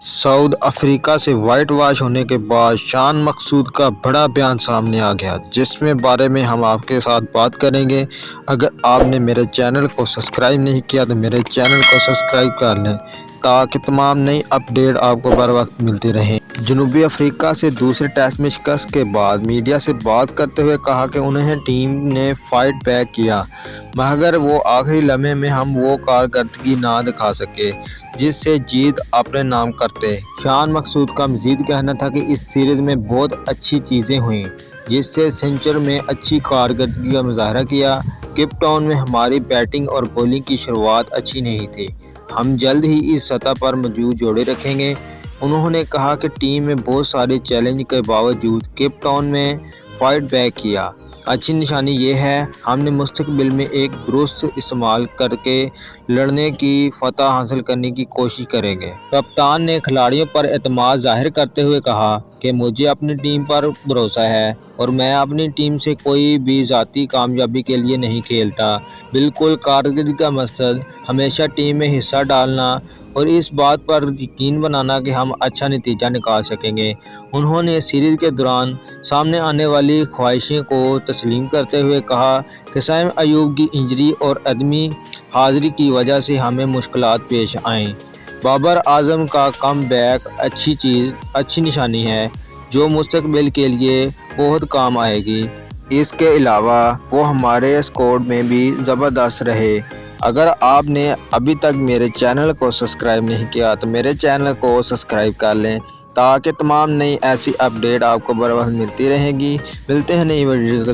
سعود افریقہ سے white wash ہونے کے بعد شان مقصود کا بڑا بیان سامنے آ گیا، جس میں بارے میں ہم آپ کے ساتھ بات کریں گے۔ اگر آپ نے میرے چینل کو سبسکرائب نہیں کیا تو میرے چینل کو سبسکرائب کر لیں تاکہ تمام نئی اپڈیٹ آپ کو بر وقت ملتی رہیں۔ جنوبی افریقہ سے دوسرے ٹیسٹ میں شکست کے بعد میڈیا سے بات کرتے ہوئے کہا کہ انہیں ٹیم نے فائٹ بیک کیا، مگر وہ آخری لمحے میں ہم وہ کارکردگی نہ دکھا سکے جس سے جیت اپنے نام کرتے۔ شان مقصود کا مزید کہنا تھا کہ اس سیریز میں بہت اچھی چیزیں ہوئیں، جس سے سنچر میں اچھی کارکردگی کا مظاہرہ کیا۔ کیپ ٹاؤن میں ہماری بیٹنگ اور بولنگ کی شروعات اچھی نہیں تھی، ہم جلد ہی اس سطح پر موجود جوڑے رکھیں گے۔ انہوں نے کہا کہ ٹیم میں بہت سارے چیلنج کے باوجود کیپ ٹاؤن میں فائٹ بیک کیا۔ اچھی نشانی یہ ہے ہم نے مستقبل میں ایک درست استعمال کر کے لڑنے کی فتح حاصل کرنے کی کوشش کریں گے۔ کپتان نے کھلاڑیوں پر اعتماد ظاہر کرتے ہوئے کہا کہ مجھے اپنی ٹیم پر بھروسہ ہے اور میں اپنی ٹیم سے کوئی بھی ذاتی کامیابی کے لیے نہیں کھیلتا۔ بالکل، کارکردگی کا مقصد ہمیشہ ٹیم میں حصہ ڈالنا اور اس بات پر یقین بنانا کہ ہم اچھا نتیجہ نکال سکیں گے۔ انہوں نے سیریز کے دوران سامنے آنے والی خواہشیں کو تسلیم کرتے ہوئے کہا کہ سیم ایوب کی انجری اور عدمی حاضری کی وجہ سے ہمیں مشکلات پیش آئیں۔ بابر اعظم کا کم بیک اچھی نشانی ہے جو مستقبل کے لیے بہت کام آئے گی۔ اس کے علاوہ وہ ہمارے اسکواڈ میں بھی زبردست رہے۔ اگر آپ نے ابھی تک میرے چینل کو سبسکرائب نہیں کیا تو میرے چینل کو سبسکرائب کر لیں تاکہ تمام نئی ایسی اپڈیٹ آپ کو بر وقت ملتی رہیں گی۔ ملتے ہیں نئی ویڈیو کے